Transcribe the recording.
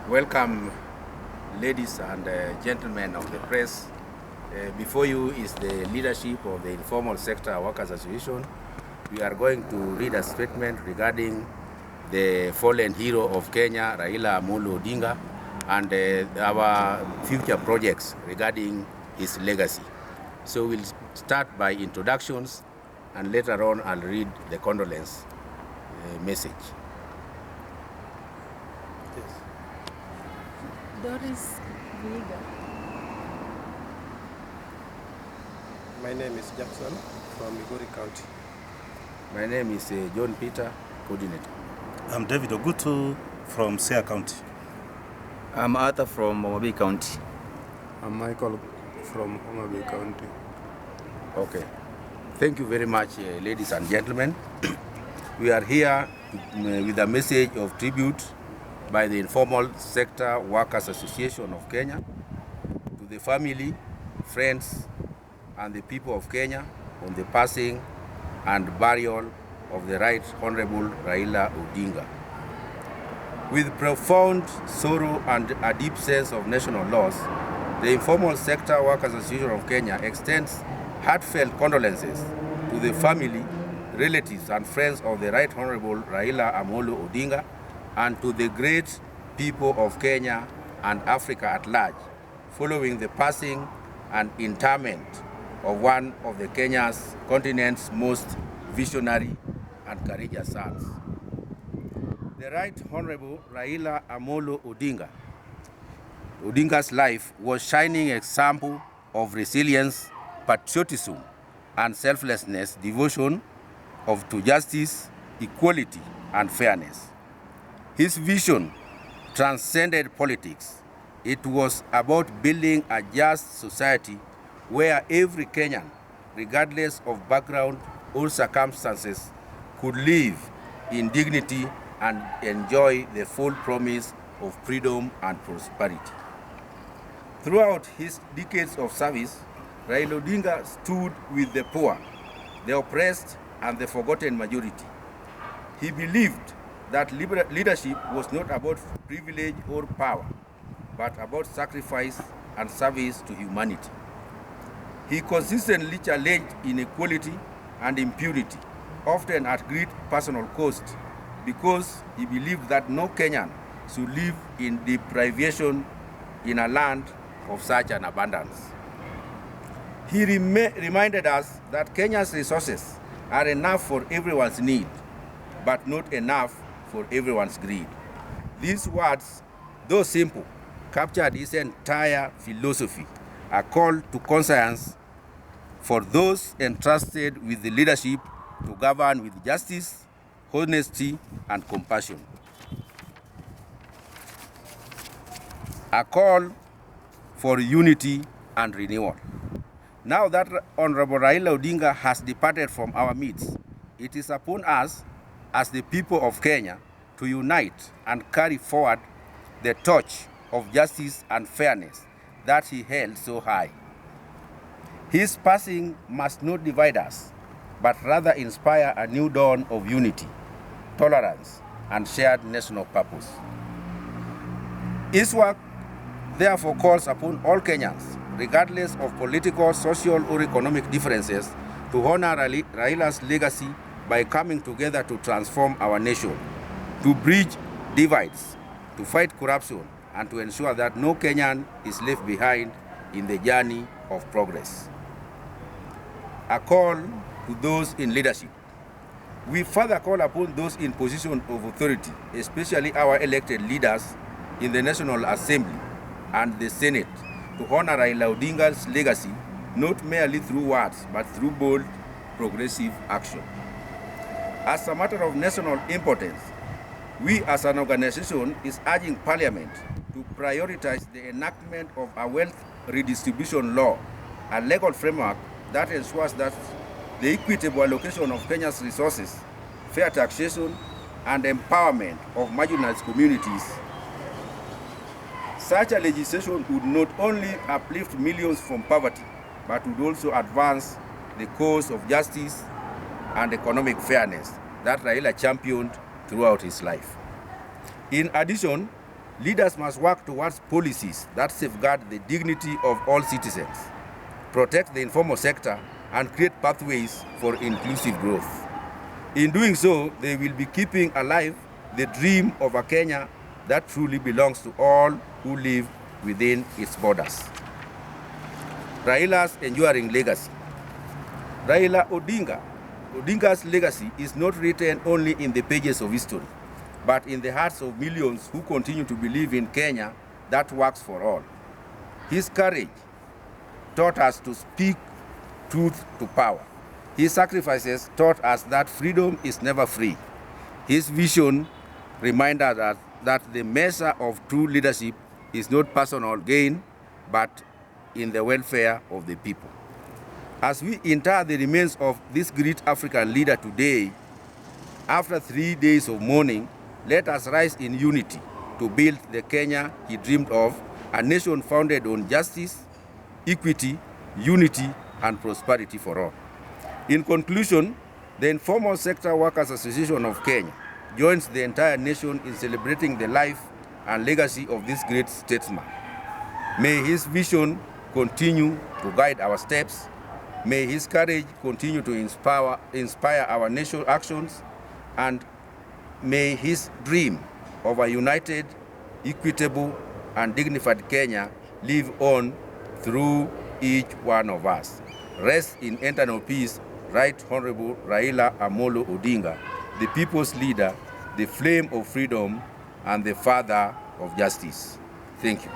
Welcome, ladies and gentlemen of the press. Before you is the leadership of the Informal Sector Workers Association. We are going to read a statement regarding the fallen hero of Kenya, Raila Odinga, and our future projects regarding his legacy. So we'll start by introductions, and later on I'll read the condolence message. Doris Viga. My name is Jackson from Migori County. My name is John Peter, coordinator. I'm David Ogutu from Siaya County. I'm Arthur from Homa Bay County. I'm Michael from Homa Bay County. Okay. Thank you very much, ladies and gentlemen. We are here with a message of tribute by the Informal Sector Workers Association of Kenya to the family, friends, and the people of Kenya on the passing and burial of the Right Honorable Raila Odinga. With profound sorrow and a deep sense of national loss, the Informal Sector Workers Association of Kenya extends heartfelt condolences to the family, relatives, and friends of the Right Honorable Raila Amolo Odinga, and to the great people of Kenya and Africa at large, following the passing and interment of one of the Kenya's continent's most visionary and courageous sons. The Right Honorable Raila Amolo Odinga. Odinga's life was a shining example of resilience, patriotism, and selflessness, devotion to justice, equality, and fairness. His vision transcended politics. It was about building a just society where every Kenyan, regardless of background or circumstances, could live in dignity and enjoy the full promise of freedom and prosperity. Throughout his decades of service, Raila Odinga stood with the poor, the oppressed, and the forgotten majority. He believed that leadership was not about privilege or power, but about sacrifice and service to humanity. He consistently challenged inequality and impunity, often at great personal cost, because he believed that no Kenyan should live in deprivation in a land of such an abundance. He reminded us that Kenya's resources are enough for everyone's need, but not enough for everyone's greed. These words, though simple, captured his entire philosophy, a call to conscience for those entrusted with the leadership to govern with justice, honesty, and compassion. A call for unity and renewal. Now that Honorable Raila Odinga has departed from our midst, it is upon us as the people of Kenya to unite and carry forward the torch of justice and fairness that he held so high. His passing must not divide us, but rather inspire a new dawn of unity, tolerance, and shared national purpose. His work therefore calls upon all Kenyans, regardless of political, social, or economic differences, to honor Raila's legacy by coming together to transform our nation, to bridge divides, to fight corruption, and to ensure that no Kenyan is left behind in the journey of progress. A call to those in leadership. We further call upon those in position of authority, especially our elected leaders in the National Assembly and the Senate, to honor Raila Odinga's legacy, not merely through words, but through bold, progressive action. As a matter of national importance, we as an organization is urging Parliament to prioritize the enactment of a wealth redistribution law, a legal framework that ensures that the equitable allocation of Kenya's resources, fair taxation, and empowerment of marginalized communities. Such a legislation would not only uplift millions from poverty, but would also advance the cause of justice and economic fairness that Raila championed throughout his life. In addition, Leaders must work towards policies that safeguard the dignity of all citizens, protect the informal sector, and create pathways for inclusive growth. In doing so, they will be keeping alive the dream of a Kenya that truly belongs to all who live within its borders. Raila's enduring legacy. Raila Odinga's legacy is not written only in the pages of history, but in the hearts of millions who continue to believe in Kenya that works for all. His courage taught us to speak truth to power. His sacrifices taught us that freedom is never free. His vision reminded us that the measure of true leadership is not personal gain, but in the welfare of the people. As we inter the remains of this great African leader today, after 3 days of mourning, let us rise in unity to build the Kenya he dreamed of, a nation founded on justice, equity, unity, and prosperity for all. In conclusion, the Informal Sector Workers Association of Kenya joins the entire nation in celebrating the life and legacy of this great statesman. May his vision continue to guide our steps. May his courage continue to inspire our national actions, and may his dream of a united, equitable, and dignified Kenya live on through each one of us. Rest in eternal peace, Right Honorable Raila Amolo Odinga, the people's leader, the flame of freedom, and the father of justice. Thank you.